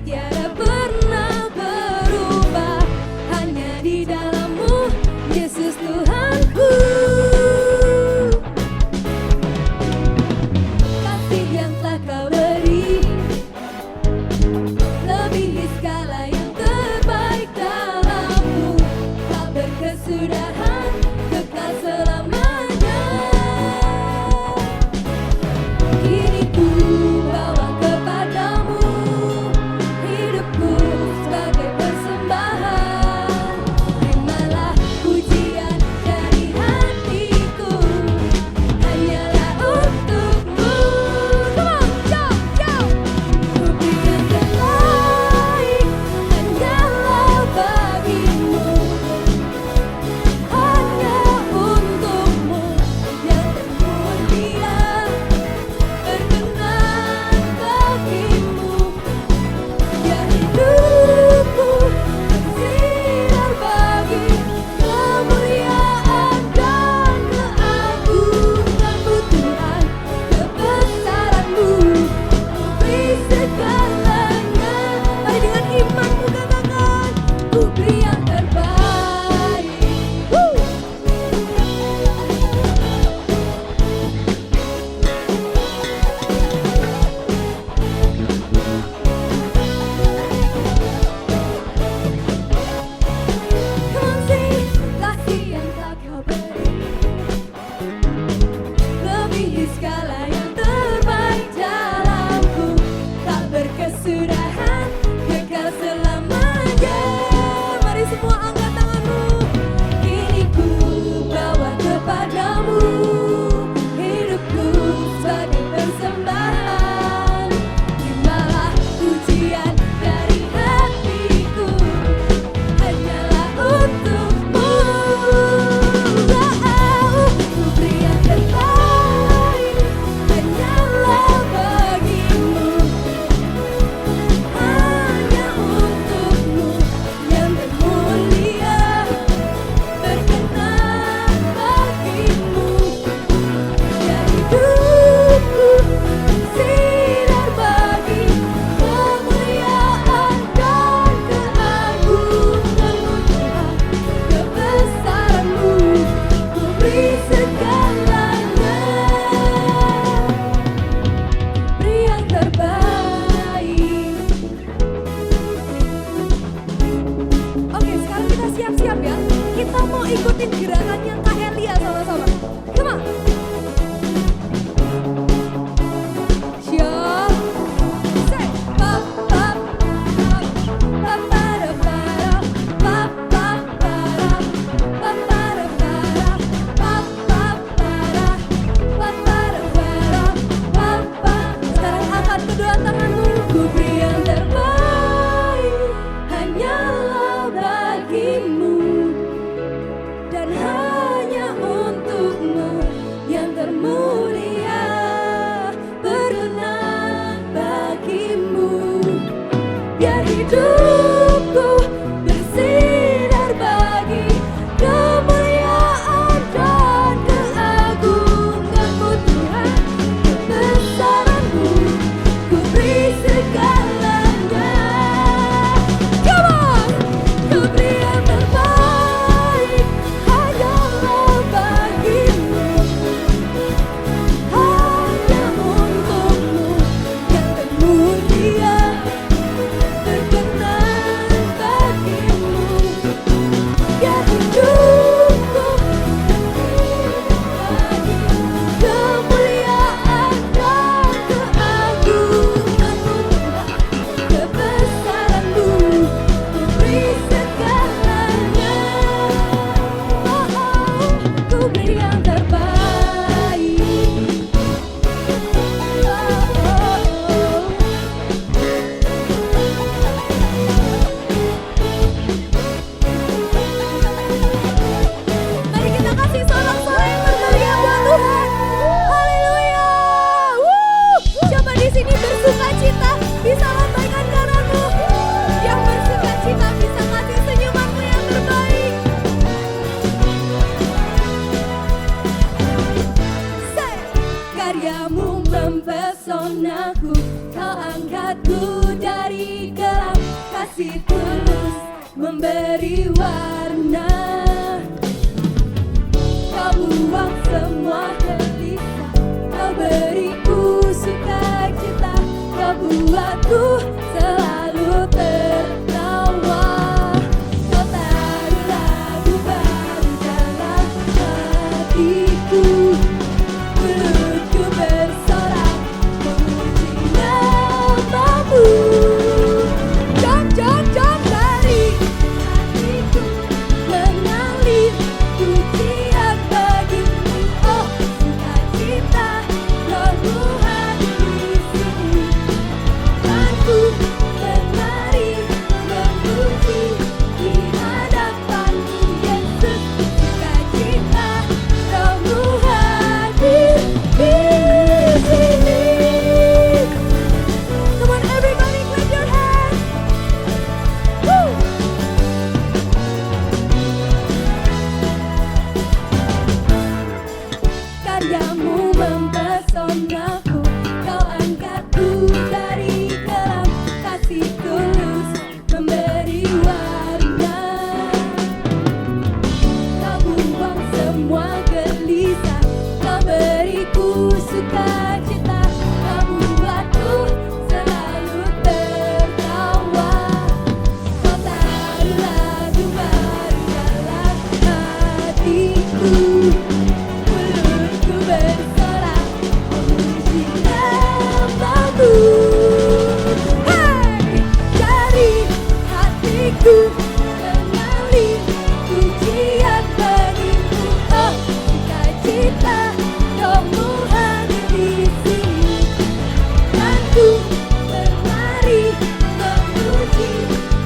tiada pernah berubah, hanya di dalam-Mu, Yesus Tuhanku. Kasih yang telah Kau beri melebihi segala yang terbaik dalam-Mu, tak berkesudahan, kekal selamanya. Kini ku bawa kepadamu hidupku sebagai persembahan. Terimalah pujian dari hatiku, hanyalah untuk-Mu. Come on, jump, jump. Ku beri yang terbaik, hanyalah bagi-Mu, hanya untuk-Mu yang termulia. Berkenan bagi-Mu, biar hidupku bersinar bagi kemuliaan dan keagungan-Mu Tuhan. Kebesaran-Mu, Ku beri segalanya. Mari dengan imanmu katakan, ku beri yang terbaik. Woo! Come on, sing. Kasih yang telah Kau beri melebihi segala yang terbaik dalamku, tak berkesudahan, kekal selamanya. Mari semua angkat tanganmu. Kini ku bawa kepadamu hidupku sebagai persembahan. Terimalah pujian dari hatiku, hanyalah untuk-Mu. Ku beri yang terbaik, hanyalah bagi-Mu, hanya untuk-Mu yang termulia. Berkenan bagi-Mu, biar hidupku bersinar bagi kemuliaan dan keagungan-Mu Tuhan. Kebesaran-Mu, Ku beri segalanya. Beri yang terbaik. Oke, sekarang kita siap-siap ya. Kita mau ikutin gerakannya Kak Elia sama-sama. Come on. Siap. Say, pap, pap, pap, pap, para, para, pap, pap, para, pap, para, para, pap, pap, para, pap, para, para, pap, pap. Sekarang angkat kedua tanganmu. Ku beri yang terbaik, hanyalah bagi-Mu, dan hanya kasih tulus memberi warna. Kau buang semua gelisah, kau beriku sukacita, kau buatku selalu tertawa. Kau taruh lagu baru dalam hatiku, mulutku bersorak memuji namamu. Jom dari hatiku mengalir pujian bagimu. Oh sukacita rohmu hadir di sini. Aku menari memuji di hadapanmu Yesus. Sukacita rohmu hadir di sini. Come on everybody, clap your hands. Woo! Karyamu mempesonaku, kau angkatku dari kelam, kasih tulus memberi warna. Kau buang semua gelisah, kau beriku sukacita, kau buatku selalu tertawa. Kau taruh lagu baru dalam hatiku, mulutku bersorak memuji namamu. Hey! Dari hatiku mengalir pujian bagimu. Oh sukacita rohmu hadir di sini. Aku menari memuji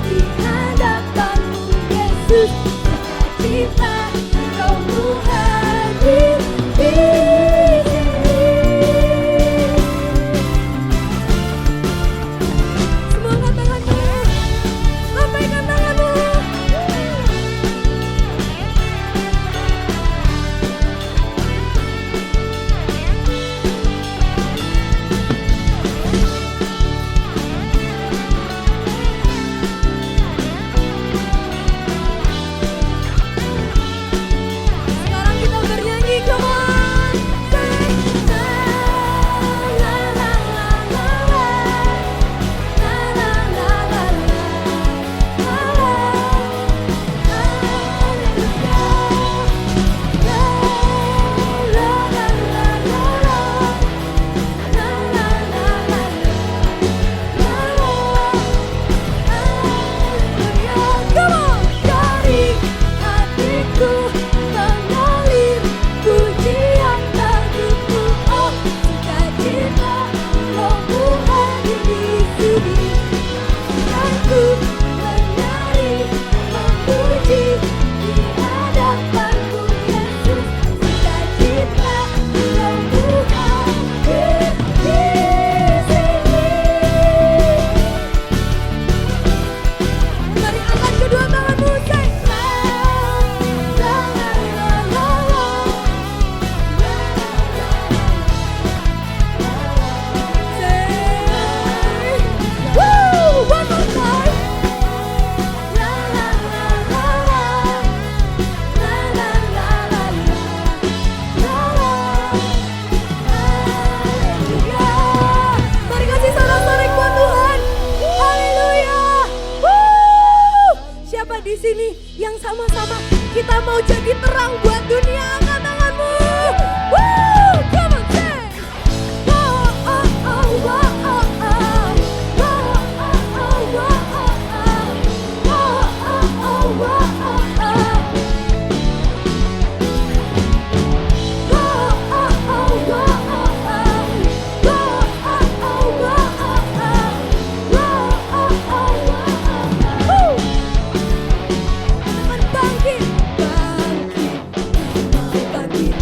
di hadapanmu Yesus. Sukacita rohmu hadir di sini. Semua angkat tanganmu, lambaikan tanganmu. Sekarang kita bernyanyi, come on. Say, la la la la la la, la la la la la, haleluya. La la la la la la, la la la la la, haleluya. Come on. Dari hatiku mengalir pujian bagimu. Oh sukacita rohmu hadir di sini. Aku menari memuji di hadapanmu Yesus. Sukacita rohmu hadir di sini. Mari angkat kedua tanganmu, say la la la la la la, say woo, one more time. La la la la la, la la la la la, haleluya. Mari kasih sorak-sorai buat Tuhan. Haleluya. Woo! Siapa di sini yang sama-sama kita mau jadi terang buat dunia? Angkat tanganmu. Woo! Come on, say. Wow, oh, oh, wow, oh, oh. Wow, oh, oh, wow, oh, oh. Wow, oh, oh, wow, oh, oh. Wow, oh, oh, wow, oh, oh. Wow, oh, oh, wow, oh, oh. Wow, oh, oh, wow, oh, oh. Woo! Bangkit, bangkit, bangkit,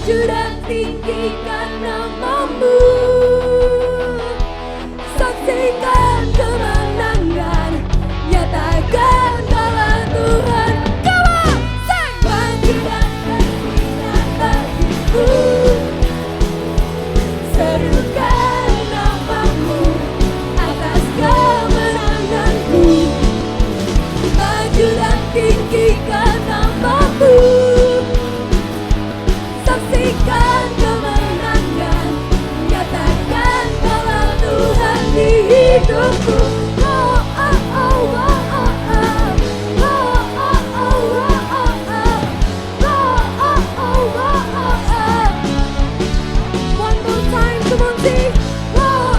maju dan tinggikan namamu. Saksikan kemenangan, nyatakan Allah Tuhan. Come on, sing! Maju dan tinggikan bagiku, serukan namamu atas kemenanganku. Maju dan tinggikan namamu, saksikan kemenangan, nyatakan Allah Tuhan di hidupku. Oh, oh, oh, oh, oh, oh. Oh, oh, oh, oh, oh, oh. Oh, oh, oh, oh, oh, oh. One more time, come on, sing. Oh, oh,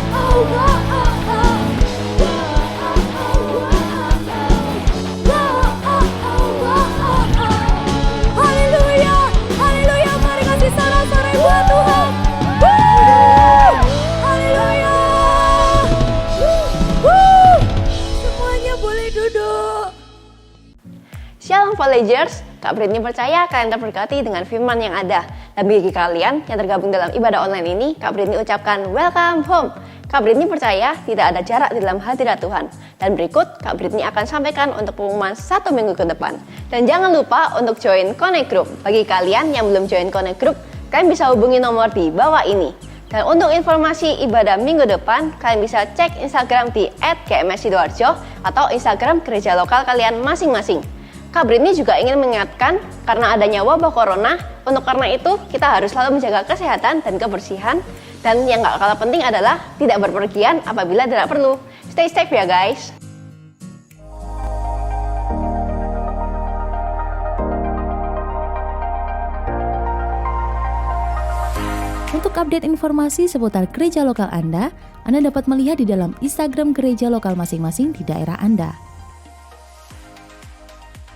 oh, oh, oh, oh. Haleluya, haleluya, mari kasih sorak-sorai buat Tuhan. Haleluya. Semuanya boleh duduk. Shalom Villagers, Kak Britney percaya kalian terberkati dengan firman yang ada. Dan bagi kalian yang tergabung dalam ibadah online ini, Kak Britney ucapkan welcome home. Kak Britney percaya tidak ada jarak di dalam hadirat Tuhan. Dan berikut Kak Britney akan sampaikan untuk pengumuman 1 minggu ke depan. Dan jangan lupa untuk join Connect Group. Bagi kalian yang belum join Connect Group, kalian bisa hubungi nomor di bawah ini. Dan untuk informasi ibadah minggu depan, kalian bisa cek Instagram di @gmssidoarjo atau Instagram gereja lokal kalian masing-masing. Kak Britney juga ingin mengingatkan karena adanya wabah corona, untuk karena itu kita harus selalu menjaga kesehatan dan kebersihan. Dan yang gak kalah penting adalah tidak berpergian apabila tidak perlu. Stay safe ya guys. Untuk update informasi seputar gereja lokal Anda dapat melihat di dalam Instagram gereja lokal masing-masing di daerah Anda.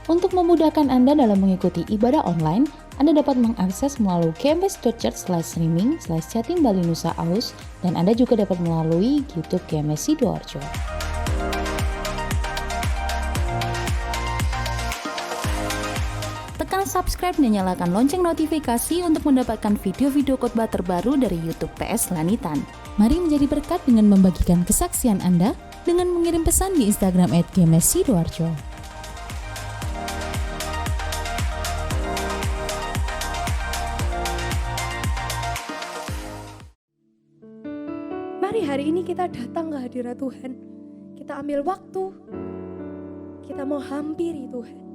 Untuk memudahkan Anda dalam mengikuti ibadah online, Anda dapat mengakses melalui gms.church/streaming/Jatim Bali Nusa Aus, dan Anda juga dapat melalui YouTube GMS Sidoarjo. Tekan subscribe dan nyalakan lonceng notifikasi untuk mendapatkan video-video khotbah terbaru dari YouTube PS Lanitan. Mari menjadi berkat dengan membagikan kesaksian Anda dengan mengirim pesan di Instagram @gmssidoarjo. Mari hari ini kita datang ke hadirat Tuhan. Kita ambil waktu. Kita mau hampiri Tuhan.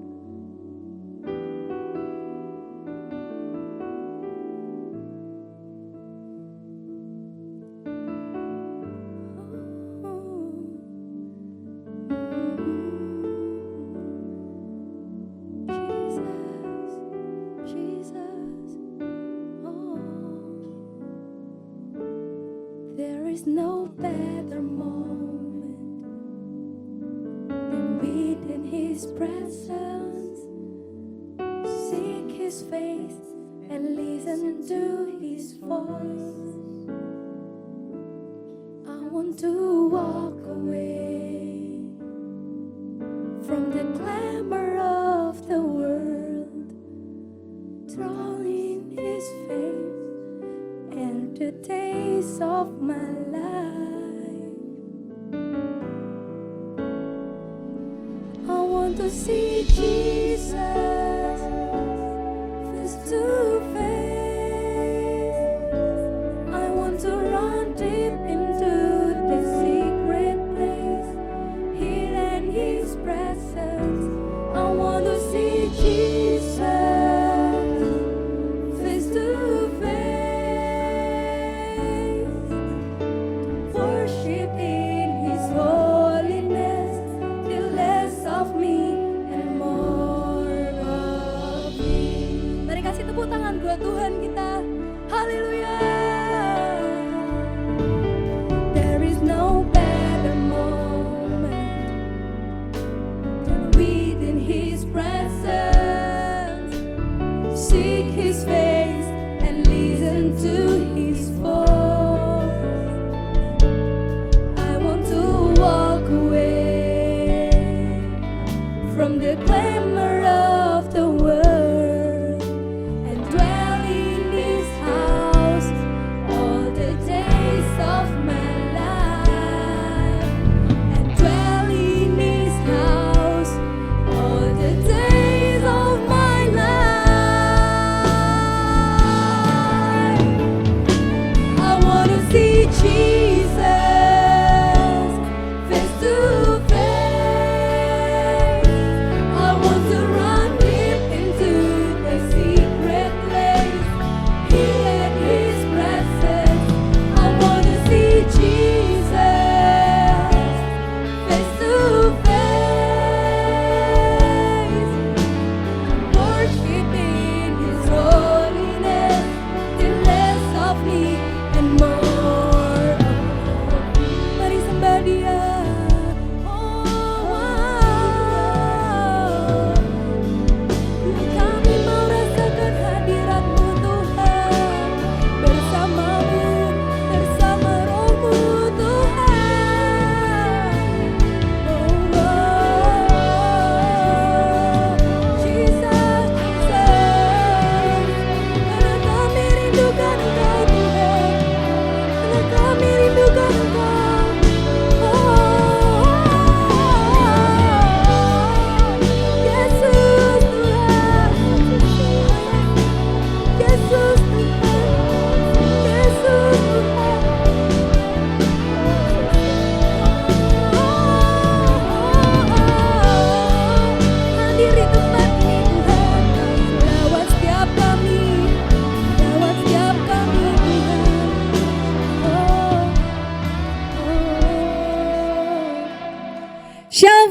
There's no better moment than within His presence. Seek His face and listen to His voice. I want to walk away from the clamor of the world, drawn in His face and the days of my life. I want to see Jesus face to face. I want to run deep into the secret place, here in His presence. I want to see Jesus face to face. Worship in His holiness, till less of me and more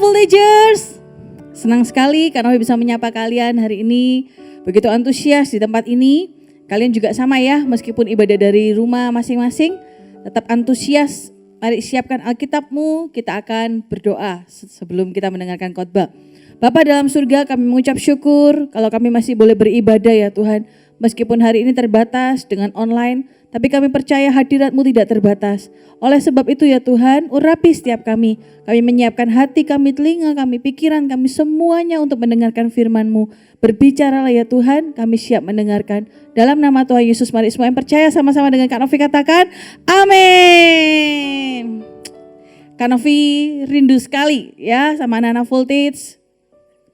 Villagers, senang sekali karena bisa menyapa kalian hari ini. Begitu antusias di tempat ini. Kalian juga sama ya, meskipun ibadah dari rumah masing-masing, tetap antusias. Mari siapkan Alkitabmu, kita akan berdoa sebelum kita mendengarkan khotbah. Bapa dalam surga, kami mengucap syukur kalau kami masih boleh beribadah ya Tuhan. Meskipun hari ini terbatas dengan online, tapi kami percaya hadirat-Mu tidak terbatas. Oleh sebab itu ya Tuhan, urapi setiap kami. Kami menyiapkan hati kami, telinga kami, pikiran kami, semuanya untuk mendengarkan firman-Mu. Berbicaralah ya Tuhan, kami siap mendengarkan. Dalam nama Tuhan Yesus, mari semua yang percaya sama-sama dengan Kak Novi katakan, amin. Kak Novi rindu sekali ya sama anak-anak Voltage.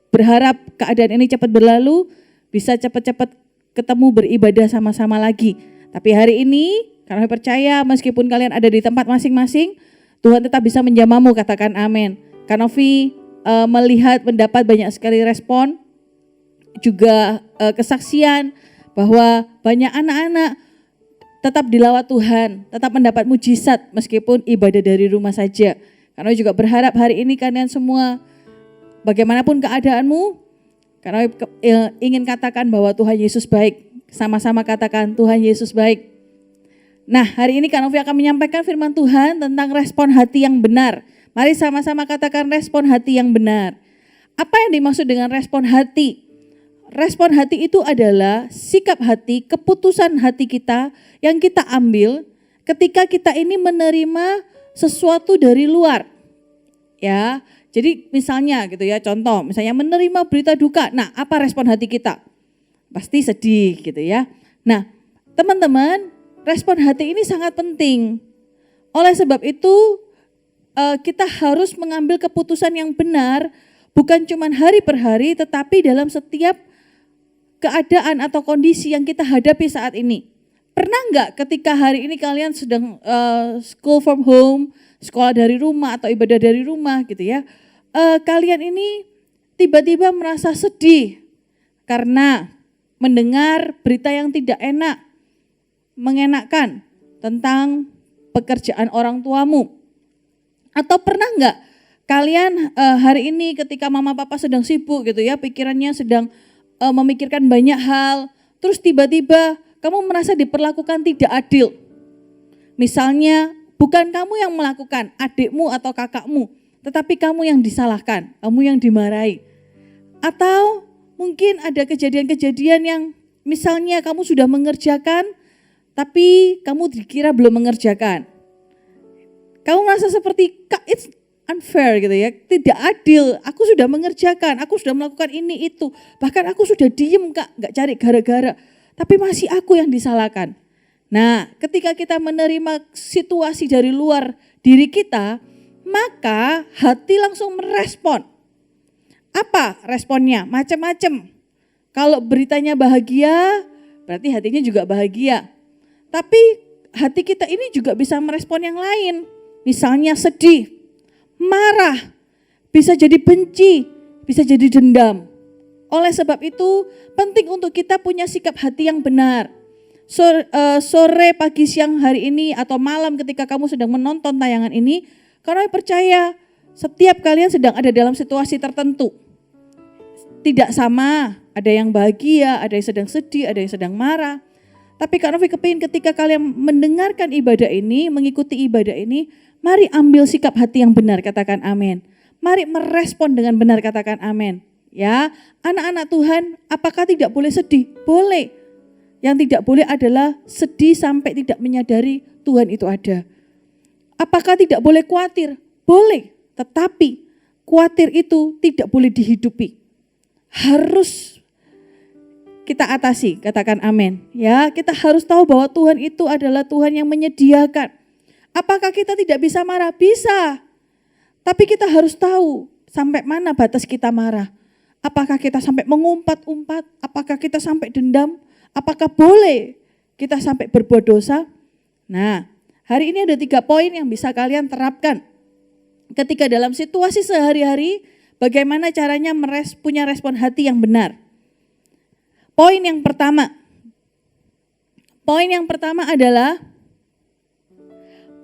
Berharap keadaan ini cepat berlalu, bisa cepat-cepat ketemu beribadah sama-sama lagi. Tapi hari ini, karena percaya meskipun kalian ada di tempat masing-masing, Tuhan tetap bisa menjamamu, katakan amin. Kak Novi melihat, mendapat banyak sekali respon, juga kesaksian bahwa banyak anak-anak tetap dilawat Tuhan, tetap mendapat mujizat meskipun ibadah dari rumah saja. Karena juga berharap hari ini kalian semua, bagaimanapun keadaanmu, karena ingin katakan bahwa Tuhan Yesus baik. Sama-sama katakan Tuhan Yesus baik. Nah, hari ini Kak Novi akan menyampaikan firman Tuhan tentang respon hati yang benar. Mari sama-sama katakan respon hati yang benar. Apa yang dimaksud dengan respon hati? Respon hati itu adalah sikap hati, keputusan hati kita yang kita ambil ketika kita ini menerima sesuatu dari luar. Ya, jadi misalnya gitu ya, contoh, misalnya menerima berita duka. Nah, apa respon hati kita? Pasti sedih gitu ya. Nah, teman-teman, respon hati ini sangat penting. Oleh sebab itu, kita harus mengambil keputusan yang benar, bukan cuma hari per hari, tetapi dalam setiap keadaan atau kondisi yang kita hadapi saat ini. Pernah enggak ketika hari ini kalian sedang school from home, sekolah dari rumah atau ibadah dari rumah gitu ya, kalian ini tiba-tiba merasa sedih karena mendengar berita yang tidak enak, mengenakkan tentang pekerjaan orang tuamu. Atau pernah enggak kalian hari ini ketika mama papa sedang sibuk gitu ya, pikirannya sedang memikirkan banyak hal, terus tiba-tiba kamu merasa diperlakukan tidak adil. Misalnya bukan kamu yang melakukan, adikmu atau kakakmu, tetapi kamu yang disalahkan, kamu yang dimarahi. Atau mungkin ada kejadian-kejadian yang misalnya kamu sudah mengerjakan, tapi kamu dikira belum mengerjakan. Kamu merasa seperti, Kak, it's unfair gitu ya, tidak adil, aku sudah mengerjakan, aku sudah melakukan ini itu, bahkan aku sudah diem Kak, gak cari gara-gara, tapi masih aku yang disalahkan. Nah, ketika kita menerima situasi dari luar diri kita, maka hati langsung merespon. Apa responnya? Macam-macam. Kalau beritanya bahagia, berarti hatinya juga bahagia. Tapi hati kita ini juga bisa merespon yang lain. Misalnya sedih, marah, bisa jadi benci, bisa jadi dendam. Oleh sebab itu, penting untuk kita punya sikap hati yang benar. Sore, pagi, siang hari ini atau malam ketika kamu sedang menonton tayangan ini, karena percaya setiap kalian sedang ada dalam situasi tertentu. Tidak sama, ada yang bahagia, ada yang sedang sedih, ada yang sedang marah. Tapi Kak Novi kepingin ketika kalian mendengarkan ibadah ini, mengikuti ibadah ini, mari ambil sikap hati yang benar, katakan amin. Mari merespon dengan benar, katakan amin. Ya, anak-anak Tuhan, apakah tidak boleh sedih? Boleh. Yang tidak boleh adalah sedih sampai tidak menyadari Tuhan itu ada. Apakah tidak boleh khawatir? Boleh, tetapi khawatir itu tidak boleh dihidupi. Harus kita atasi, katakan amin. Ya, kita harus tahu bahwa Tuhan itu adalah Tuhan yang menyediakan. Apakah kita tidak bisa marah? Bisa. Tapi kita harus tahu sampai mana batas kita marah. Apakah kita sampai mengumpat-umpat? Apakah kita sampai dendam? Apakah boleh kita sampai berbuat dosa? Nah, hari ini ada 3 poin yang bisa kalian terapkan. Ketika dalam situasi sehari-hari, bagaimana caranya punya respon hati yang benar. Poin yang pertama adalah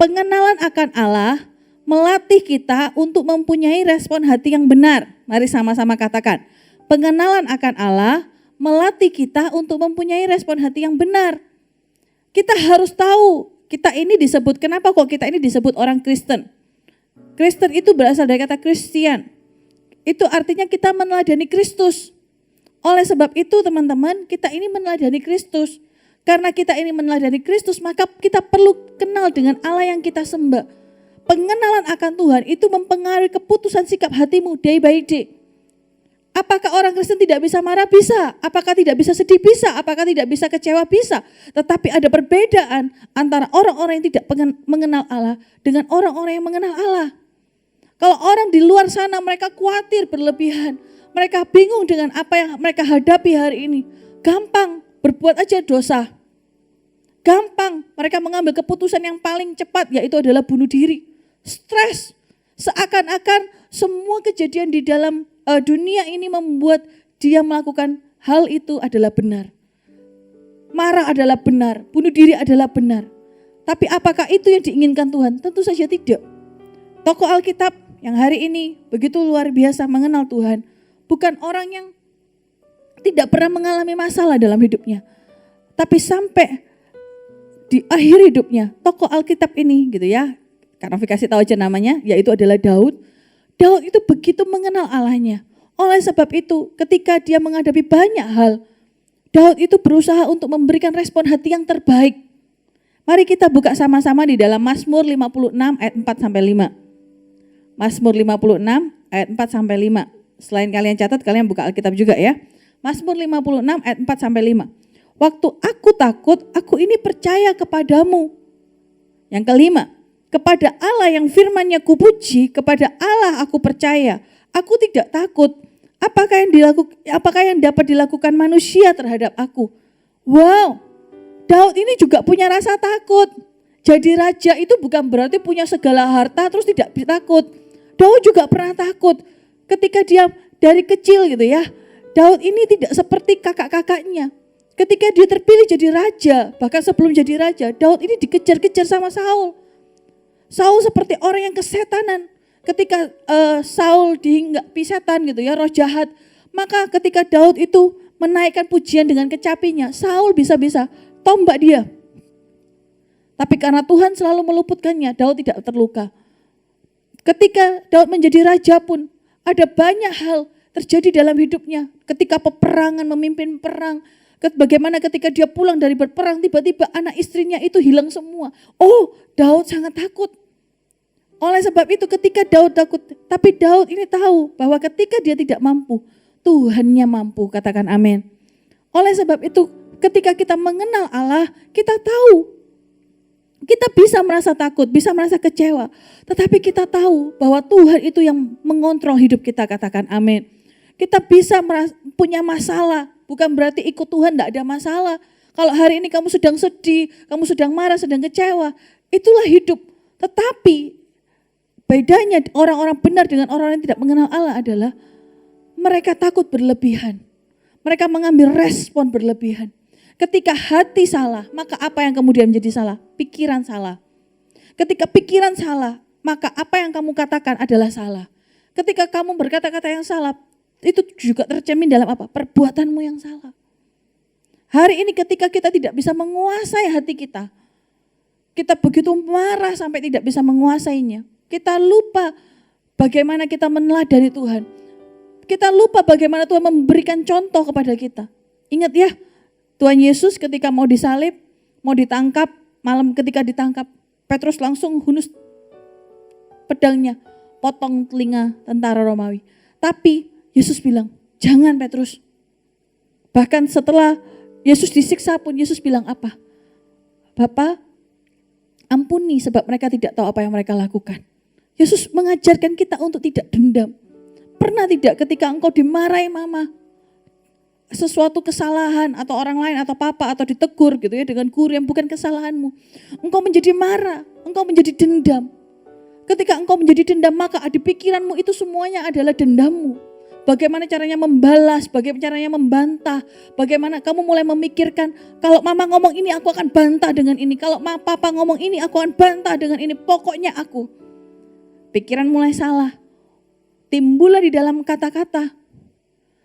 pengenalan akan Allah melatih kita untuk mempunyai respon hati yang benar. Mari sama-sama katakan, pengenalan akan Allah melatih kita untuk mempunyai respon hati yang benar. Kita harus tahu, kita ini disebut, kenapa kok kita ini disebut orang Kristen? Kristen itu berasal dari kata Christian. Itu artinya kita meneladani Kristus. Oleh sebab itu teman-teman, kita ini meneladani Kristus. Karena kita ini meneladani Kristus, maka kita perlu kenal dengan Allah yang kita sembah. Pengenalan akan Tuhan itu mempengaruhi keputusan sikap hatimu day by day. Apakah orang Kristen tidak bisa marah? Bisa. Apakah tidak bisa sedih? Bisa. Apakah tidak bisa kecewa? Bisa. Tetapi ada perbedaan antara orang-orang yang tidak mengenal Allah dengan orang-orang yang mengenal Allah. Kalau orang di luar sana mereka khawatir berlebihan. Mereka bingung dengan apa yang mereka hadapi hari ini. Gampang berbuat aja dosa. Gampang mereka mengambil keputusan yang paling cepat, yaitu adalah bunuh diri. Stres. Seakan-akan semua kejadian di dalam dunia ini membuat dia melakukan hal itu adalah benar. Marah adalah benar, bunuh diri adalah benar. Tapi apakah itu yang diinginkan Tuhan? Tentu saja tidak. Tokoh Alkitab yang hari ini begitu luar biasa mengenal Tuhan, bukan orang yang tidak pernah mengalami masalah dalam hidupnya. Tapi sampai di akhir hidupnya, tokoh Alkitab ini gitu ya, karena kasih tahu aja namanya, yaitu adalah Daud. Daud itu begitu mengenal Allahnya. Oleh sebab itu, ketika dia menghadapi banyak hal, Daud itu berusaha untuk memberikan respon hati yang terbaik. Mari kita buka sama-sama di dalam Mazmur 56 ayat 4-5. Mazmur 56 ayat 4-5. Selain kalian catat, kalian buka Alkitab juga ya. Mazmur 56 ayat 4-5. Waktu aku takut, aku ini percaya kepadamu. Yang kelima, kepada Allah yang firman-Nya kupuji, kepada Allah aku percaya. Aku tidak takut. Apakah yang dapat dilakukan manusia terhadap aku? Wow, Daud ini juga punya rasa takut. Jadi raja itu bukan berarti punya segala harta terus tidak takut. Daud juga pernah takut. Ketika dia dari kecil gitu ya, Daud ini tidak seperti kakak-kakaknya. Ketika dia terpilih jadi raja, bahkan sebelum jadi raja, Daud ini dikejar-kejar sama Saul. Saul seperti orang yang kesetanan. Ketika Saul dihinggapi setan gitu ya, roh jahat. Maka ketika Daud itu menaikkan pujian dengan kecapinya, Saul bisa-bisa tombak dia. Tapi karena Tuhan selalu meluputkannya, Daud tidak terluka. Ketika Daud menjadi raja pun, ada banyak hal terjadi dalam hidupnya. Ketika peperangan, memimpin perang. Bagaimana ketika dia pulang dari berperang, tiba-tiba anak istrinya itu hilang semua. Oh, Daud sangat takut. Oleh sebab itu ketika Daud takut, tapi Daud ini tahu bahwa ketika dia tidak mampu, Tuhannya mampu, katakan amin. Oleh sebab itu ketika kita mengenal Allah, kita tahu. Kita bisa merasa takut, bisa merasa kecewa. Tetapi kita tahu bahwa Tuhan itu yang mengontrol hidup kita, katakan amin. Kita bisa punya masalah, bukan berarti ikut Tuhan tidak ada masalah. Kalau hari ini kamu sedang sedih, kamu sedang marah, sedang kecewa, itulah hidup. Tetapi bedanya orang-orang benar dengan orang yang tidak mengenal Allah adalah mereka takut berlebihan. Mereka mengambil respon berlebihan. Ketika hati salah, maka apa yang kemudian menjadi salah? Pikiran salah. Ketika pikiran salah, maka apa yang kamu katakan adalah salah. Ketika kamu berkata-kata yang salah, itu juga tercermin dalam apa? Perbuatanmu yang salah. Hari ini ketika kita tidak bisa menguasai hati kita begitu marah sampai tidak bisa menguasainya. Kita lupa bagaimana kita meneladani Tuhan. Kita lupa bagaimana Tuhan memberikan contoh kepada kita. Ingat ya, Tuhan Yesus ketika mau disalib, mau ditangkap, malam ketika ditangkap, Petrus langsung hunus pedangnya, potong telinga tentara Romawi. Tapi Yesus bilang, jangan Petrus. Bahkan setelah Yesus disiksa pun Yesus bilang apa? Bapa, ampuni sebab mereka tidak tahu apa yang mereka lakukan. Yesus mengajarkan kita untuk tidak dendam. Pernah tidak ketika engkau dimarahi mama, sesuatu kesalahan atau orang lain atau papa atau ditegur gitu ya dengan guru yang bukan kesalahanmu. Engkau menjadi marah, engkau menjadi dendam. Ketika engkau menjadi dendam maka di pikiranmu itu semuanya adalah dendammu. Bagaimana caranya membalas, bagaimana caranya membantah, bagaimana kamu mulai memikirkan kalau mama ngomong ini aku akan bantah dengan ini, kalau papa ngomong ini aku akan bantah dengan ini, pokoknya aku. pikiran mulai salah, timbullah di dalam kata-kata.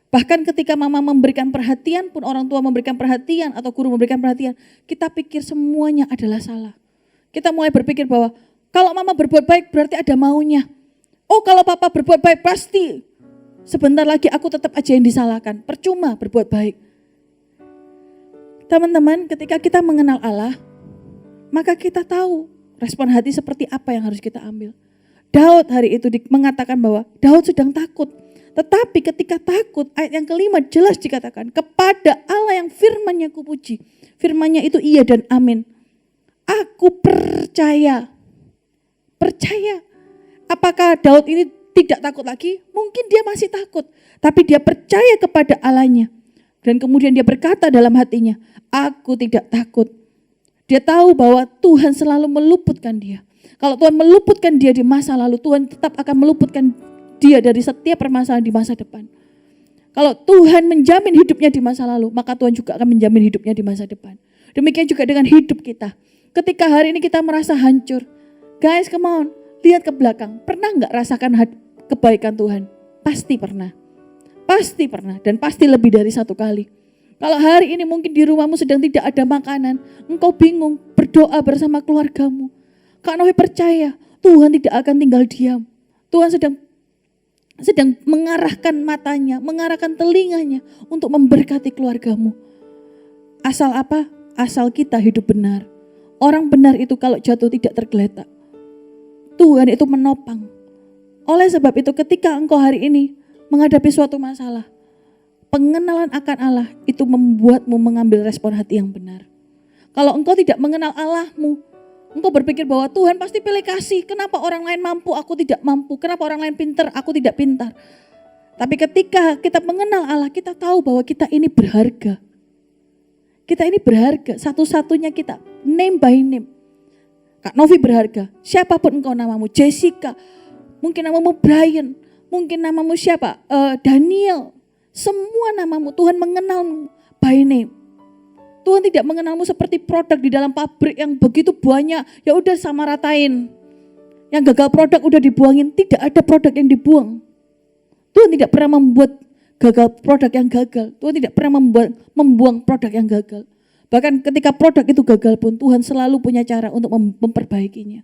Bahkan ketika mama memberikan perhatian pun, orang tua memberikan perhatian atau guru memberikan perhatian, kita pikir semuanya adalah salah. Kita mulai berpikir bahwa kalau mama berbuat baik berarti ada maunya. Oh kalau papa berbuat baik pasti sebentar lagi aku tetap aja yang disalahkan. Percuma berbuat baik. Teman-teman, ketika kita mengenal Allah, maka kita tahu respon hati seperti apa yang harus kita ambil. Daud hari itu mengatakan bahwa Daud sedang takut. Tetapi ketika takut, ayat yang kelima jelas dikatakan, kepada Allah yang firman-Nya kupuji. Firman-Nya itu iya dan amin. Aku percaya. Percaya. Apakah Daud ini tidak takut lagi? Mungkin dia masih takut. Tapi dia percaya kepada Allah-Nya. Dan kemudian dia berkata dalam hatinya, aku tidak takut. Dia tahu bahwa Tuhan selalu meluputkan dia. Kalau Tuhan meluputkan dia di masa lalu, Tuhan tetap akan meluputkan dia dari setiap permasalahan di masa depan. Kalau Tuhan menjamin hidupnya di masa lalu, maka Tuhan juga akan menjamin hidupnya di masa depan. Demikian juga dengan hidup kita. Ketika hari ini kita merasa hancur, guys come on, lihat ke belakang. Pernah gak rasakan kebaikan Tuhan? Pasti pernah. Pasti pernah dan pasti lebih dari satu kali. Kalau hari ini mungkin di rumahmu sedang tidak ada makanan, engkau bingung, berdoa bersama keluargamu. Kak Novi percaya Tuhan tidak akan tinggal diam. Tuhan sedang mengarahkan matanya, mengarahkan telinganya untuk memberkati keluargamu. Asal apa? Asal kita hidup benar. Orang benar itu kalau jatuh tidak tergeletak. Tuhan itu menopang. Oleh sebab itu ketika engkau hari ini menghadapi suatu masalah, pengenalan akan Allah itu membuatmu mengambil respon hati yang benar. Kalau engkau tidak mengenal Allahmu, engkau berpikir bahwa Tuhan pasti pilih kasih. Kenapa orang lain mampu, aku tidak mampu? Kenapa orang lain pintar, aku tidak pintar? Tapi ketika kita mengenal Allah, kita tahu bahwa kita ini berharga. Kita ini berharga, satu-satunya kita, name by name. Kak Novi berharga, siapapun engkau namamu, Jessica, mungkin namamu Brian, mungkin namamu siapa, Daniel. Semua namamu, Tuhan mengenalmu by name. Tuhan tidak mengenalmu seperti produk di dalam pabrik yang begitu banyak, ya udah sama ratain. Yang gagal produk udah dibuangin, tidak ada produk yang dibuang. Tuhan tidak pernah membuat gagal produk yang gagal. Tuhan tidak pernah membuang produk yang gagal. Bahkan ketika produk itu gagal pun Tuhan selalu punya cara untuk memperbaikinya.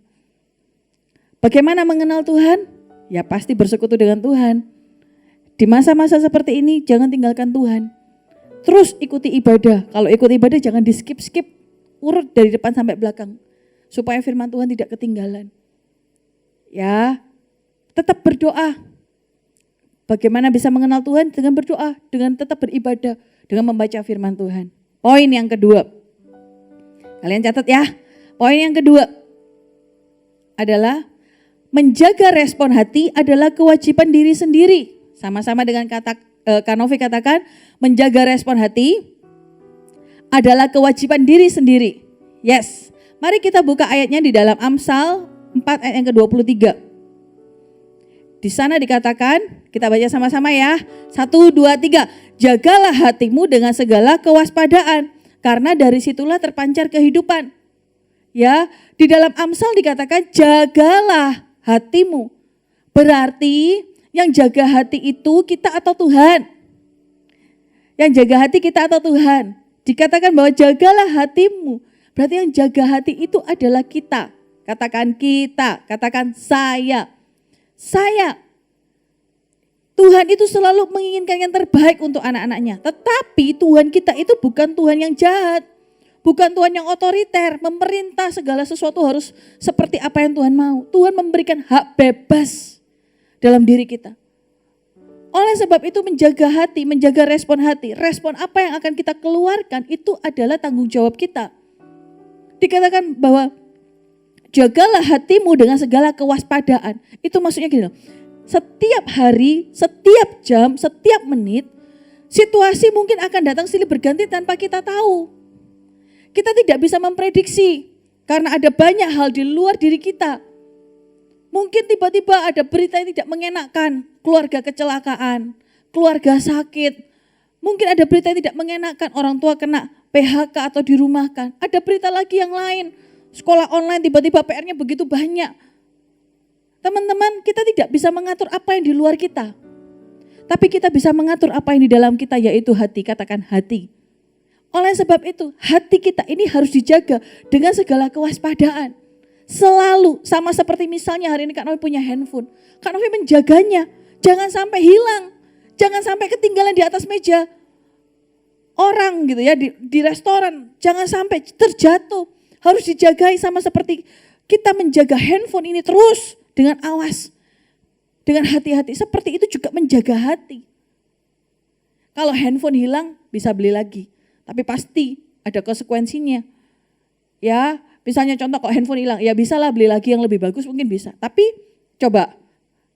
Bagaimana mengenal Tuhan? Ya pasti bersekutu dengan Tuhan. Di masa-masa seperti ini jangan tinggalkan Tuhan. Terus ikuti ibadah. Kalau ikut ibadah jangan di skip-skip. Urut dari depan sampai belakang. Supaya firman Tuhan tidak ketinggalan. Ya, tetap berdoa. Bagaimana bisa mengenal Tuhan? Dengan berdoa, dengan tetap beribadah, dengan membaca firman Tuhan. Poin yang kedua. Kalian catat ya. Poin yang kedua adalah menjaga respon hati adalah kewajiban diri sendiri. Sama-sama dengan kata Kak Novi katakan, menjaga respon hati adalah kewajiban diri sendiri. Yes. Mari kita buka ayatnya di dalam Amsal 4 ayat yang ke-23. Di sana dikatakan, kita baca sama-sama ya. 1, 2, 3. Jagalah hatimu dengan segala kewaspadaan, karena dari situlah terpancar kehidupan. Ya, di dalam Amsal dikatakan jagalah hatimu. Berarti yang jaga hati itu kita atau Tuhan? Yang jaga hati kita atau Tuhan? Dikatakan bahwa jagalah hatimu. Berarti yang jaga hati itu adalah kita. Katakan kita, katakan saya. Saya. Tuhan itu selalu menginginkan yang terbaik untuk anak-anaknya. Tetapi Tuhan kita itu bukan Tuhan yang jahat. Bukan Tuhan yang otoriter, memerintah segala sesuatu harus seperti apa yang Tuhan mau. Tuhan memberikan hak bebas dalam diri kita. Oleh sebab itu menjaga hati, menjaga respon hati. Respon apa yang akan kita keluarkan itu adalah tanggung jawab kita. Dikatakan bahwa jagalah hatimu dengan segala kewaspadaan. Itu maksudnya gini loh. Setiap hari, setiap jam, setiap menit, situasi mungkin akan datang silih berganti tanpa kita tahu. Kita tidak bisa memprediksi karena ada banyak hal di luar diri kita. Mungkin tiba-tiba ada berita yang tidak mengenakan, keluarga kecelakaan, keluarga sakit. Mungkin ada berita yang tidak mengenakan, orang tua kena PHK atau dirumahkan. Ada berita lagi yang lain, sekolah online tiba-tiba PR-nya begitu banyak. Teman-teman, kita tidak bisa mengatur apa yang di luar kita. Tapi kita bisa mengatur apa yang di dalam kita, yaitu hati. Katakan hati. Oleh sebab itu, hati kita ini harus dijaga dengan segala kewaspadaan. Selalu, sama seperti misalnya hari ini Kak Novi punya handphone. Kak Novi menjaganya, jangan sampai hilang. Jangan sampai ketinggalan di atas meja orang gitu ya, di restoran. Jangan sampai terjatuh. Harus dijagai sama seperti kita menjaga handphone ini terus dengan awas. Dengan hati-hati. Seperti itu juga menjaga hati. Kalau handphone hilang bisa beli lagi. Tapi pasti ada konsekuensinya. Ya, misalnya contoh kok handphone hilang, ya bisalah beli lagi yang lebih bagus mungkin bisa. Tapi coba,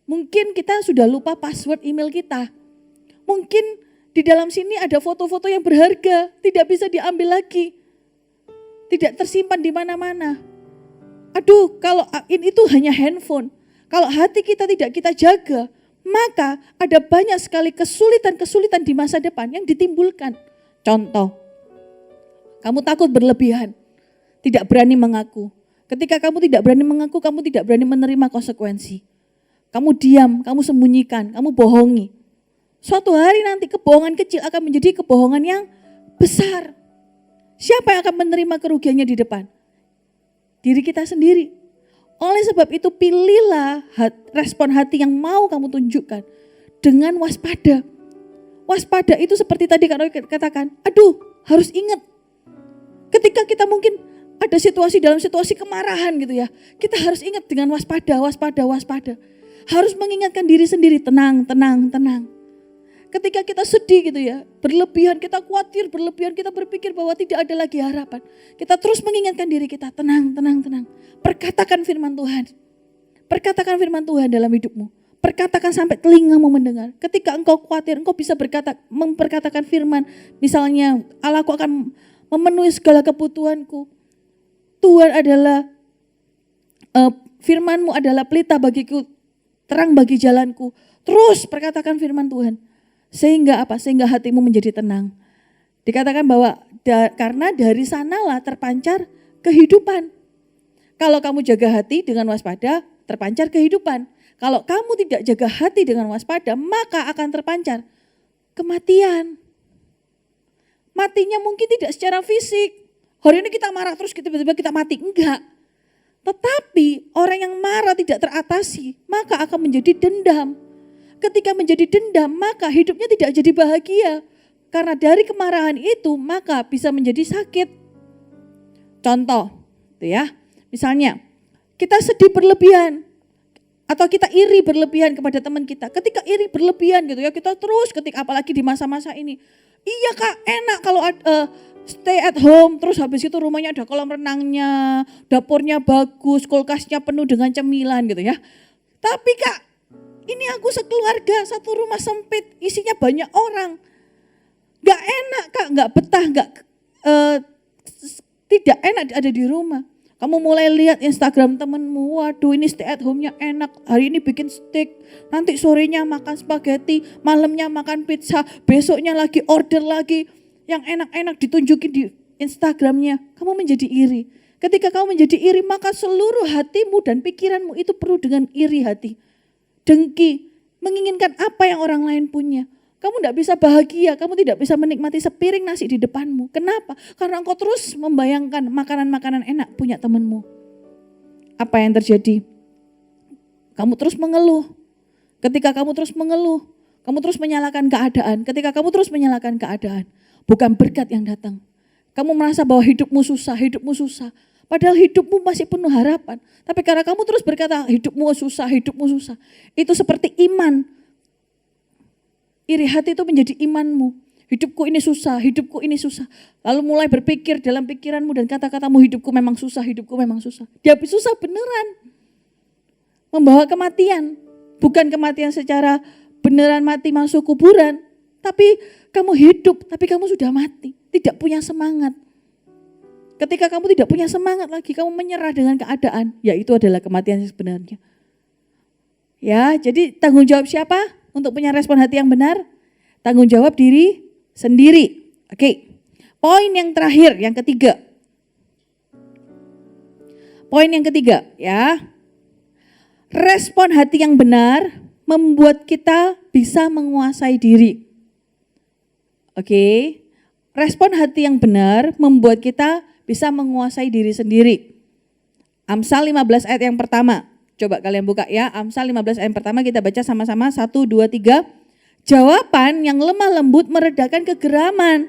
mungkin kita sudah lupa password email kita. Mungkin di dalam sini ada foto-foto yang berharga, tidak bisa diambil lagi. Tidak tersimpan di mana-mana. Aduh, kalau itu hanya handphone. Kalau hati kita tidak kita jaga, maka ada banyak sekali kesulitan-kesulitan di masa depan yang ditimbulkan. Contoh, kamu takut berlebihan, tidak berani mengaku. Ketika kamu tidak berani mengaku, kamu tidak berani menerima konsekuensi. Kamu diam, kamu sembunyikan, kamu bohongi. Suatu hari nanti kebohongan kecil akan menjadi kebohongan yang besar. Siapa yang akan menerima kerugiannya di depan? Diri kita sendiri. Oleh sebab itu pilihlah respon hati yang mau kamu tunjukkan dengan waspada. Waspada itu seperti tadi Kak Novi katakan, aduh harus ingat. Ketika kita mungkin ada dalam situasi kemarahan gitu ya, kita harus ingat dengan waspada. Harus mengingatkan diri sendiri, tenang. Ketika kita sedih gitu ya, berlebihan, kita khawatir, berlebihan, kita berpikir bahwa tidak ada lagi harapan. Kita terus mengingatkan diri kita, tenang. Perkatakan firman Tuhan. Perkatakan firman Tuhan dalam hidupmu. Perkatakan sampai telingamu mendengar. Ketika engkau khawatir, engkau bisa memperkatakan firman. Misalnya, Allahku akan memenuhi segala kebutuhanku. Tuhan adalah, firman-Mu adalah pelita bagiku, terang bagi jalanku. Terus perkatakan firman Tuhan. Sehingga apa? Sehingga hatimu menjadi tenang. Dikatakan bahwa karena dari sanalah terpancar kehidupan. Kalau kamu jaga hati dengan waspada, terpancar kehidupan. Kalau kamu tidak jaga hati dengan waspada, maka akan terpancar kematian. Matinya mungkin tidak secara fisik. Hari ini kita marah terus tiba-tiba kita mati. Enggak. Tetapi orang yang marah tidak teratasi, maka akan menjadi dendam. Ketika menjadi dendam, maka hidupnya tidak jadi bahagia. Karena dari kemarahan itu, maka bisa menjadi sakit. Contoh, gitu ya. Misalnya, kita sedih berlebihan. Atau kita iri berlebihan kepada teman kita. Ketika iri berlebihan gitu ya, kita terus apalagi di masa-masa ini. Iya Kak, enak kalau stay at home, terus habis itu rumahnya ada kolam renangnya, dapurnya bagus, kulkasnya penuh dengan cemilan gitu ya. Tapi Kak, ini aku sekeluarga, satu rumah sempit, isinya banyak orang. Gak enak Kak, gak betah, tidak enak ada di rumah. Kamu mulai lihat Instagram temenmu, waduh ini stay at home-nya enak, hari ini bikin steak, nanti sorenya makan spaghetti, malamnya makan pizza, besoknya lagi order lagi, yang enak-enak ditunjukin di Instagramnya, kamu menjadi iri. Ketika kamu menjadi iri, maka seluruh hatimu dan pikiranmu itu penuh dengan iri hati. Dengki, menginginkan apa yang orang lain punya. Kamu tidak bisa bahagia, kamu tidak bisa menikmati sepiring nasi di depanmu. Kenapa? Karena engkau terus membayangkan makanan-makanan enak punya temanmu. Apa yang terjadi? Kamu terus mengeluh. Ketika kamu terus mengeluh, kamu terus menyalahkan keadaan. Ketika kamu terus menyalahkan keadaan, bukan berkat yang datang. Kamu merasa bahwa hidupmu susah. Padahal hidupmu masih penuh harapan. Tapi karena kamu terus berkata hidupmu susah. Itu seperti iman. Iri hati itu menjadi imanmu. Hidupku ini susah. Lalu mulai berpikir dalam pikiranmu dan kata-katamu hidupku memang susah. Dia susah beneran. Membawa kematian. Bukan kematian secara beneran mati masuk kuburan. Tapi kamu hidup, tapi kamu sudah mati. Tidak punya semangat. Ketika kamu tidak punya semangat lagi, kamu menyerah dengan keadaan. Ya itu adalah kematian sebenarnya. Ya, jadi tanggung jawab siapa? Untuk punya respon hati yang benar, tanggung jawab diri sendiri. Oke, poin yang terakhir, yang ketiga. Poin yang ketiga ya, Respon hati yang benar membuat kita bisa menguasai diri. Oke. Respon hati yang benar membuat kita bisa menguasai diri sendiri. Amsal 15 ayat yang pertama. Coba kalian buka ya. Amsal 15 ayat yang pertama kita baca sama-sama. 1, 2, 3. Jawaban yang lemah lembut meredakan kegeraman.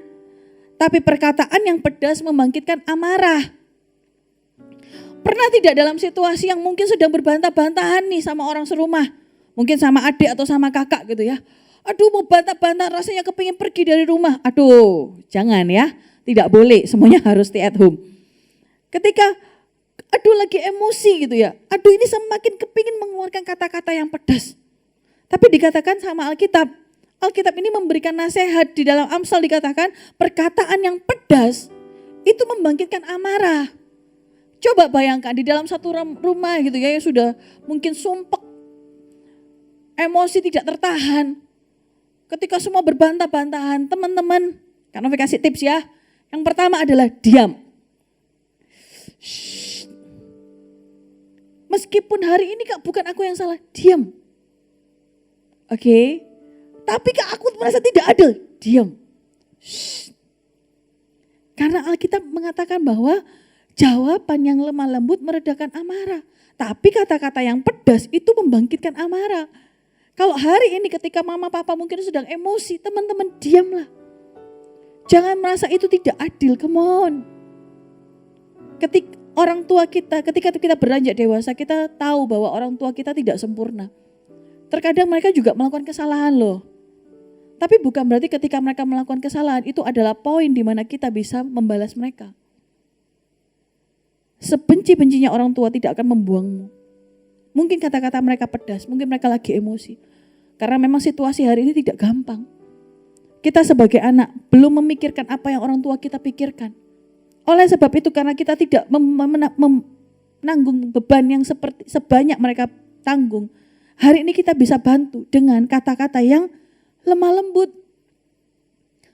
Tapi perkataan yang pedas membangkitkan amarah. Pernah tidak dalam situasi yang mungkin sedang berbantah-bantahan nih sama orang serumah. Mungkin sama adik atau sama kakak gitu ya. Aduh mau bantah-bantah rasanya kepingin pergi dari rumah. Aduh jangan ya, tidak boleh, semuanya harus stay at home. Ketika aduh lagi emosi gitu ya, aduh ini semakin kepingin mengeluarkan kata-kata yang pedas. Tapi dikatakan sama Alkitab ini memberikan nasihat di dalam Amsal dikatakan perkataan yang pedas itu membangkitkan amarah. Coba bayangkan di dalam satu rumah gitu ya yang sudah mungkin sumpek, emosi tidak tertahan. Ketika semua berbantah-bantahan, teman-teman, karena saya kasih tips ya. Yang pertama adalah diam. Shh. Meskipun hari ini Kak bukan aku yang salah, diam. Oke. Tapi Kak aku merasa tidak adil, diam. Shh. Karena Alkitab mengatakan bahwa jawaban yang lemah lembut meredakan amarah. Tapi kata-kata yang pedas itu membangkitkan amarah. Kalau hari ini ketika mama papa mungkin sedang emosi, teman-teman diamlah. Jangan merasa itu tidak adil, come on. Ketika orang tua kita, ketika kita beranjak dewasa, kita tahu bahwa orang tua kita tidak sempurna. Terkadang mereka juga melakukan kesalahan loh. Tapi bukan berarti ketika mereka melakukan kesalahan itu adalah poin di mana kita bisa membalas mereka. Sebenci-bencinya orang tua tidak akan membuangmu. Mungkin kata-kata mereka pedas, mungkin mereka lagi emosi. Karena memang situasi hari ini tidak gampang. Kita sebagai anak belum memikirkan apa yang orang tua kita pikirkan. Oleh sebab itu karena kita tidak menanggung beban yang sebanyak mereka tanggung. Hari ini kita bisa bantu dengan kata-kata yang lemah lembut.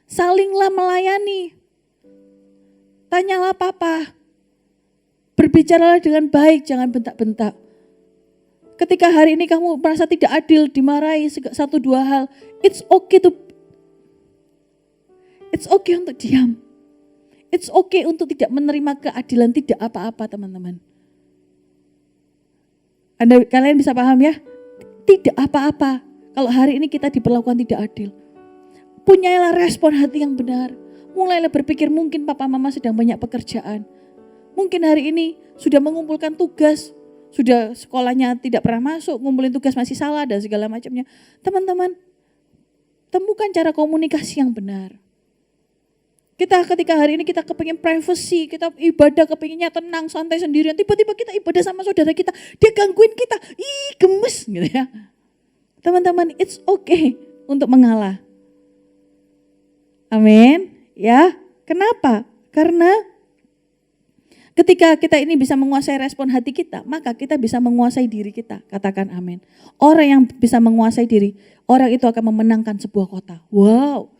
Salinglah melayani. Tanyalah papa. Berbicaralah dengan baik, jangan bentak-bentak. Ketika hari ini kamu merasa tidak adil, dimarahi satu dua hal, it's okay untuk diam. It's okay untuk tidak menerima keadilan, tidak apa-apa teman-teman. Kalian bisa paham ya? Tidak apa-apa kalau hari ini kita diperlakukan tidak adil. Punyailah respon hati yang benar. Mulailah berpikir mungkin papa mama sedang banyak pekerjaan. Mungkin hari ini sudah mengumpulkan tugas. Sudah sekolahnya tidak pernah masuk, ngumpulin tugas masih salah dan segala macamnya. Teman-teman, temukan cara komunikasi yang benar. Kita ketika hari ini kita kepingin privacy, kita ibadah kepinginnya tenang, santai sendirian. Tiba-tiba kita ibadah sama saudara kita, dia gangguin kita, gemes gitu ya. Teman-teman, it's okay untuk mengalah. Amin. Ya, kenapa? Karena ketika kita ini bisa menguasai respon hati kita, maka kita bisa menguasai diri kita. Katakan amin. Orang yang bisa menguasai diri, orang itu akan memenangkan sebuah kota. Wow.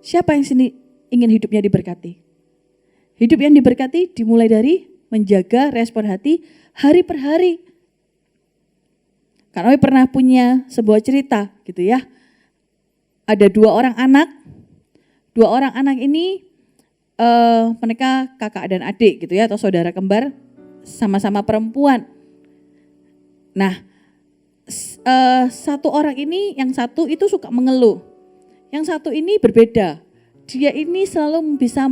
Siapa yang sini ingin hidupnya diberkati? Hidup yang diberkati dimulai dari menjaga respon hati hari per hari. Karena pernah punya sebuah cerita gitu ya. Ada dua orang anak ini mereka kakak dan adik gitu ya, atau saudara kembar, sama-sama perempuan. Nah, satu orang ini, yang satu itu suka mengeluh, yang satu ini berbeda. Dia ini selalu bisa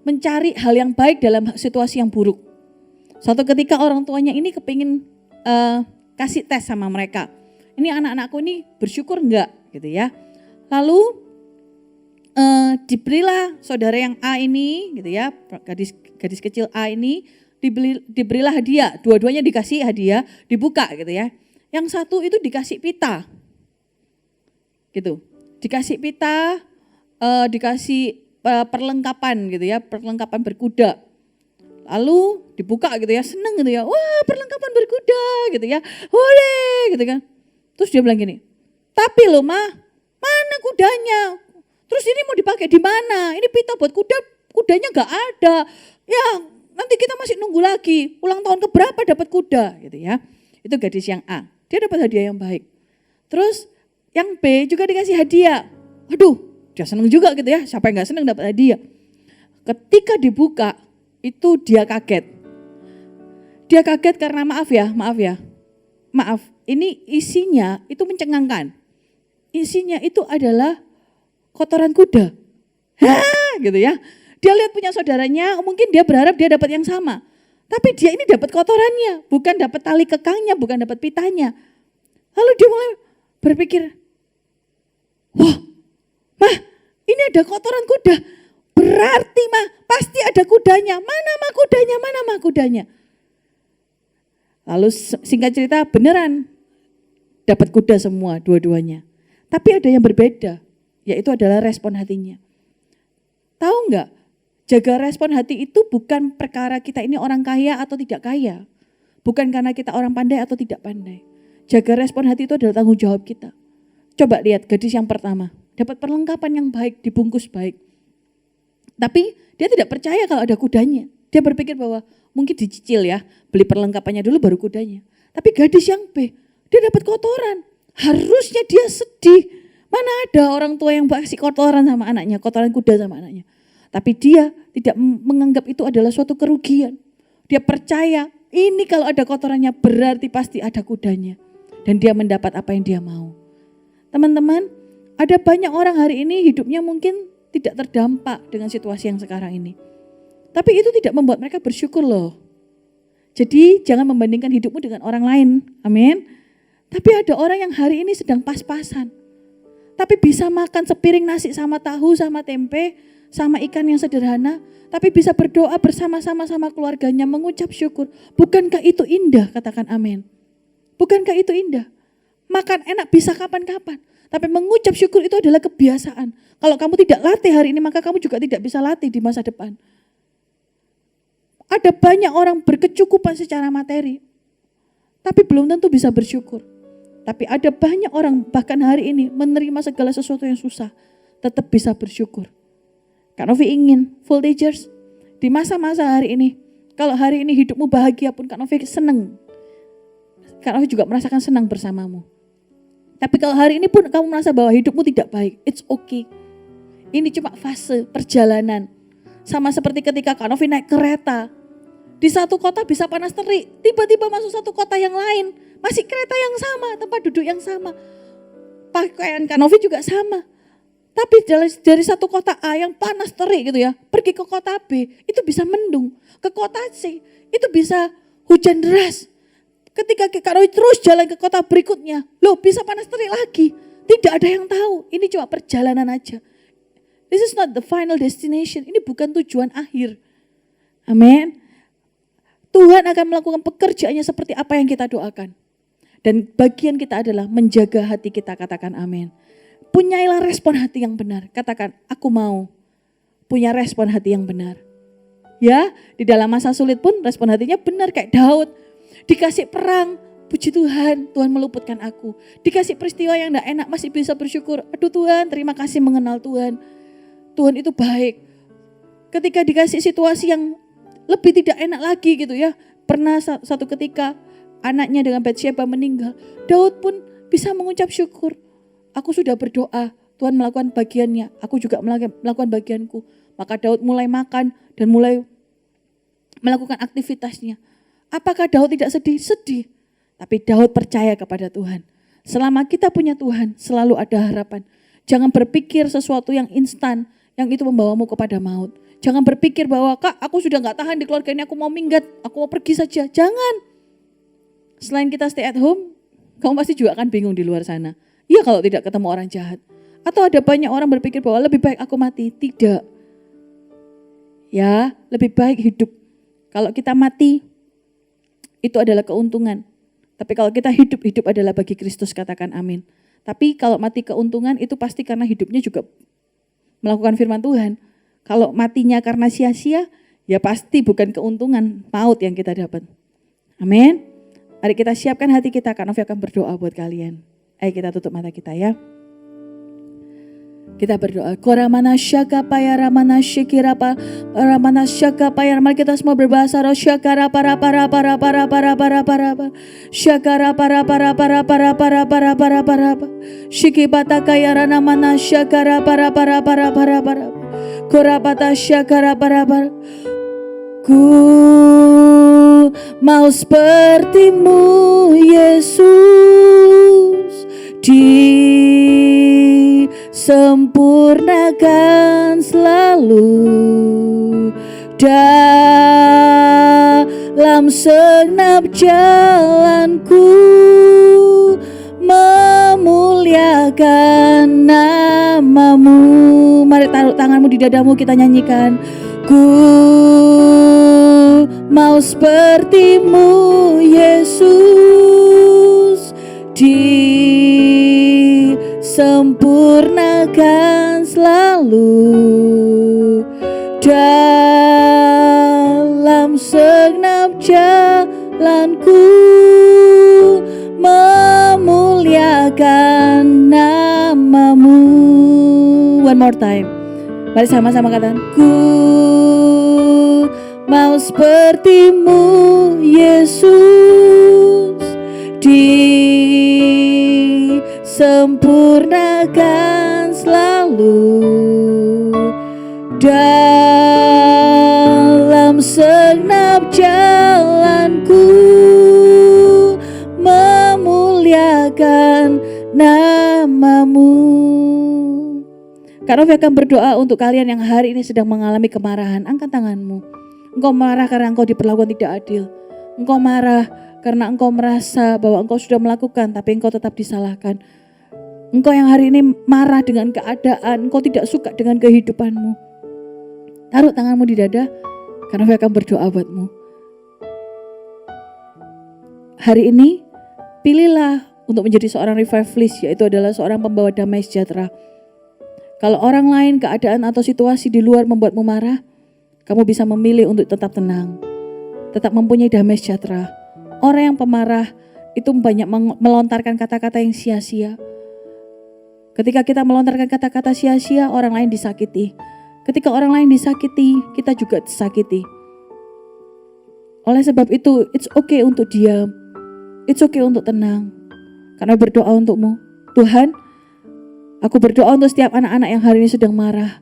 mencari hal yang baik dalam situasi yang buruk. Suatu ketika orang tuanya ini kepingin kasih tes sama mereka. Ini anak-anakku ini bersyukur enggak gitu ya. Lalu diberilah saudara yang A ini gitu ya, gadis kecil A ini diberilah hadiah, dua-duanya dikasih hadiah, dibuka gitu ya. Yang satu itu dikasih pita, gitu, dikasih pita, dikasih perlengkapan gitu ya, perlengkapan berkuda. Lalu dibuka gitu ya, seneng gitu ya, wah perlengkapan berkuda gitu ya, hore gitu kan. Terus dia bilang gini, tapi loh Ma, mana kudanya? Terus ini mau dipakai di mana? Ini pita buat kuda, kudanya nggak ada. Ya Nanti kita masih nunggu lagi, ulang tahun keberapa dapat kuda gitu ya. Itu gadis yang A, dia dapat hadiah yang baik. Terus yang B juga dikasih hadiah. Aduh, dia seneng juga gitu ya, siapa yang gak seneng dapat hadiah. Ketika dibuka, itu dia kaget. Dia kaget karena maaf ya, ini isinya itu mencengangkan. Isinya itu adalah kotoran kuda. Hah, gitu ya. Dia lihat punya saudaranya, mungkin dia berharap dia dapat yang sama. Tapi dia ini dapat kotorannya, bukan dapat tali kekangnya, bukan dapat pitanya. Lalu dia mulai berpikir, wah, mah ini ada kotoran kuda. Berarti mah pasti ada kudanya. Mana mah kudanya? Lalu singkat cerita beneran dapat kuda semua dua-duanya. Tapi ada yang berbeda, yaitu adalah respon hatinya. Tahu enggak? Jaga respon hati itu bukan perkara kita ini orang kaya atau tidak kaya. Bukan karena kita orang pandai atau tidak pandai. Jaga respon hati itu adalah tanggung jawab kita. Coba lihat gadis yang pertama. Dapat perlengkapan yang baik, dibungkus baik. Tapi dia tidak percaya kalau ada kudanya. Dia berpikir bahwa mungkin dicicil ya. Beli perlengkapannya dulu baru kudanya. Tapi gadis yang B, dia dapat kotoran. Harusnya dia sedih. Mana ada orang tua yang kasih kotoran sama anaknya, kotoran kuda sama anaknya. Tapi dia tidak menganggap itu adalah suatu kerugian. Dia percaya ini kalau ada kotorannya berarti pasti ada kudanya. Dan dia mendapat apa yang dia mau. Teman-teman, ada banyak orang hari ini hidupnya mungkin tidak terdampak dengan situasi yang sekarang ini. Tapi itu tidak membuat mereka bersyukur loh. Jadi jangan membandingkan hidupmu dengan orang lain. Amin. Tapi ada orang yang hari ini sedang pas-pasan. Tapi bisa makan sepiring nasi sama tahu, sama tempe, sama ikan yang sederhana. Tapi bisa berdoa bersama-sama sama keluarganya, mengucap syukur. Bukankah itu indah? Katakan amin. Bukankah itu indah? Makan enak bisa kapan-kapan. Tapi mengucap syukur itu adalah kebiasaan. Kalau kamu tidak latih hari ini, maka kamu juga tidak bisa latih di masa depan. Ada banyak orang berkecukupan secara materi, tapi belum tentu bisa bersyukur. Tapi ada banyak orang bahkan hari ini menerima segala sesuatu yang susah, tetap bisa bersyukur. Kak Novi ingin voltagers di masa-masa hari ini, kalau hari ini hidupmu bahagia pun Kak Novi senang. Kak Novi juga merasakan senang bersamamu. Tapi kalau hari ini pun kamu merasa bahwa hidupmu tidak baik, it's okay. Ini cuma fase perjalanan. Sama seperti ketika Kak Novi naik kereta. Di satu kota bisa panas terik, tiba-tiba masuk satu kota yang lain. Masih kereta yang sama, tempat duduk yang sama. Pakaian Kak Novi juga sama. Tapi dari satu kota A yang panas terik gitu ya, pergi ke kota B, itu bisa mendung. Ke kota C, itu bisa hujan deras. Ketika Kak Novi terus jalan ke kota berikutnya, loh bisa panas terik lagi. Tidak ada yang tahu, ini cuma perjalanan aja. This is not the final destination, ini bukan tujuan akhir. Amin. Tuhan akan melakukan pekerjaannya seperti apa yang kita doakan. Dan bagian kita adalah menjaga hati kita, katakan amin. Punyailah respon hati yang benar, katakan aku mau punya respon hati yang benar. Ya, di dalam masa sulit pun respon hatinya benar kayak Daud. Dikasih perang, puji Tuhan, Tuhan meluputkan aku. Dikasih peristiwa yang tidak enak masih bisa bersyukur. Aduh Tuhan, terima kasih mengenal Tuhan. Tuhan itu baik. Ketika dikasih situasi yang lebih tidak enak lagi gitu ya. Pernah satu ketika anaknya dengan Batsyeba meninggal. Daud pun bisa mengucap syukur. Aku sudah berdoa, Tuhan melakukan bagiannya. Aku juga melakukan bagianku. Maka Daud mulai makan dan mulai melakukan aktivitasnya. Apakah Daud tidak sedih? Sedih. Tapi Daud percaya kepada Tuhan. Selama kita punya Tuhan, selalu ada harapan. Jangan berpikir sesuatu yang instan, yang itu membawamu kepada maut. Jangan berpikir bahwa Kak aku sudah gak tahan di keluarga ini, aku mau minggat, aku mau pergi saja. Jangan. Selain kita stay at home, kamu pasti juga akan bingung di luar sana. Iya kalau tidak ketemu orang jahat. Atau ada banyak orang berpikir bahwa lebih baik aku mati. Tidak. Ya, lebih baik hidup. Kalau kita mati, itu adalah keuntungan. Tapi kalau kita hidup, hidup adalah bagi Kristus, katakan amin. Tapi kalau mati keuntungan itu pasti karena hidupnya juga melakukan firman Tuhan. Kalau matinya karena sia-sia, ya pasti bukan keuntungan, maut yang kita dapat. Amin. Mari kita siapkan hati kita, Kak Novi akan berdoa buat kalian. Ayo kita tutup mata kita ya. Kita berdoa. Koramana syaka paya ramana syikirapa ramana syaka paya. Mari kita semua berbahasa roh. Syakara para para para para para para para syakara para para para para para para para para shikibata kaya rana mana syakara para para para para para korabata syakara para para. Ku mau sepertimu Yesus, disempurnakan selalu dalam segenap jalanku, memuliakan namamu. Mari taruh tanganmu di dadamu, kita nyanyikan. Ku mau sepertimu Yesus, disempurnakan selalu dalam segenap jalanku, memuliakan namamu. One more time. Mari sama-sama katakan. Ku mau sepertimu Yesus, disempurnakan selalu dalam segenap jalanku, memuliakan namamu. Kak Novi akan berdoa untuk kalian yang hari ini sedang mengalami kemarahan. Angkat tanganmu. Engkau marah karena engkau diperlakukan tidak adil. Engkau marah karena engkau merasa bahwa engkau sudah melakukan tapi engkau tetap disalahkan. Engkau yang hari ini marah dengan keadaan, engkau tidak suka dengan kehidupanmu. Taruh tanganmu di dada, Kak Novi akan berdoa buatmu. Hari ini, pilihlah untuk menjadi seorang revivalist, yaitu adalah seorang pembawa damai sejahtera. Kalau orang lain, keadaan atau situasi di luar membuatmu marah, kamu bisa memilih untuk tetap tenang, tetap mempunyai damai sejahtera. Orang yang pemarah itu banyak melontarkan kata-kata yang sia-sia. Ketika kita melontarkan kata-kata sia-sia, orang lain disakiti. Ketika orang lain disakiti, kita juga disakiti. Oleh sebab itu, it's okay untuk diam. It's okay untuk tenang. Karena berdoa untukmu. Tuhan, aku berdoa untuk setiap anak-anak yang hari ini sedang marah.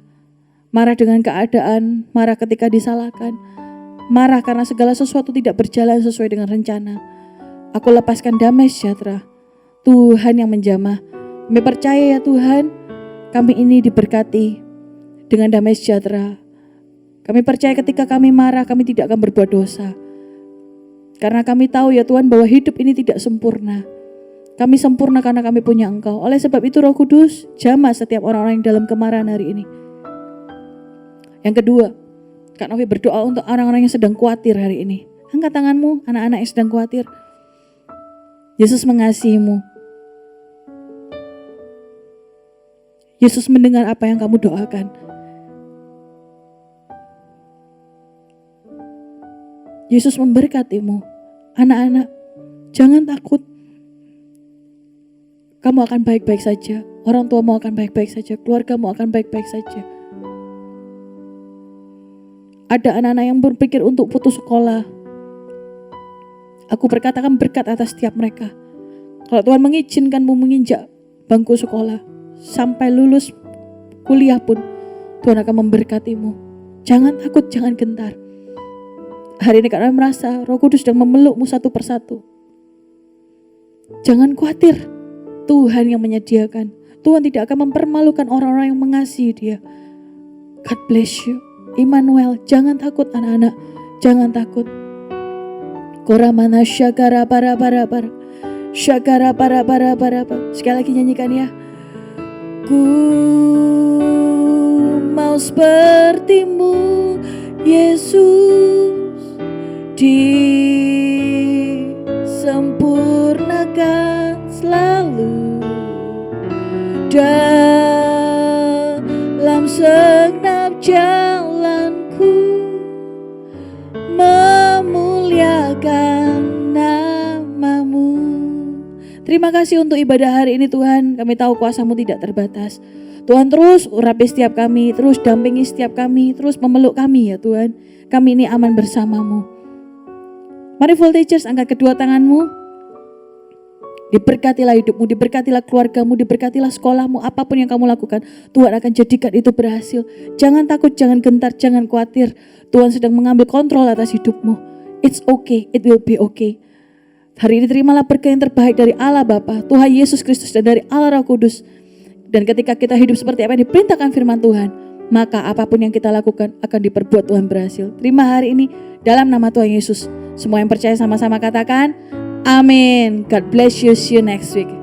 Marah dengan keadaan, marah ketika disalahkan. Marah karena segala sesuatu tidak berjalan sesuai dengan rencana. Aku lepaskan damai sejahtera. Tuhan yang menjamah. Kami percaya ya Tuhan, kami ini diberkati dengan damai sejahtera. Kami percaya ketika kami marah, kami tidak akan berbuat dosa. Karena kami tahu ya Tuhan bahwa hidup ini tidak sempurna. Kami sempurna karena kami punya Engkau. Oleh sebab itu Roh Kudus, jamah setiap orang-orang yang dalam kemarahan hari ini. Yang kedua, Kak Novi berdoa untuk orang-orang yang sedang khawatir hari ini. Angkat tanganmu, anak-anak yang sedang khawatir. Yesus mengasihimu. Yesus mendengar apa yang kamu doakan. Yesus memberkatimu. Anak-anak, jangan takut. Kamu akan baik-baik saja. Orang tuamu akan baik-baik saja. Keluargamu akan baik-baik saja. Ada anak-anak yang berpikir untuk putus sekolah. Aku berkatakan berkat atas setiap mereka. Kalau Tuhan mengizinkanmu menginjak bangku sekolah, sampai lulus kuliah pun, Tuhan akan memberkatimu. Jangan takut, jangan gentar. Hari ini karena merasa Roh Kudus sedang memelukmu satu persatu. Jangan khawatir, Tuhan yang menyediakan. Tuhan tidak akan mempermalukan orang-orang yang mengasihi Dia. God bless you. Immanuel, jangan takut anak-anak, jangan takut. Koramana syakara para para para, syakara para para para. Sekali lagi nyanyikan ya. Ku mau sepertimu Yesus, disempurnakan selalu dalam segenap jalanku, memuliakan namamu. Terima kasih untuk ibadah hari ini Tuhan. Kami tahu kuasa-Mu tidak terbatas. Tuhan terus urapi setiap kami, terus dampingi setiap kami, terus memeluk kami ya Tuhan. Kami ini aman bersama-Mu. Mari Voltagers, angkat kedua tangan-Mu. Diberkatilah hidupmu, diberkatilah keluargamu, diberkatilah sekolahmu, apapun yang kamu lakukan, Tuhan akan jadikan itu berhasil. Jangan takut, jangan gentar, jangan khawatir. Tuhan sedang mengambil kontrol atas hidupmu. It's okay, it will be okay. Hari ini terimalah berkat yang terbaik dari Allah Bapa, Tuhan Yesus Kristus dan dari Allah Roh Kudus. Dan ketika kita hidup seperti apa yang diperintahkan firman Tuhan, maka apapun yang kita lakukan akan diperbuat Tuhan berhasil. Terima hari ini dalam nama Tuhan Yesus. Semua yang percaya sama-sama katakan, amin. God bless you. See you next week.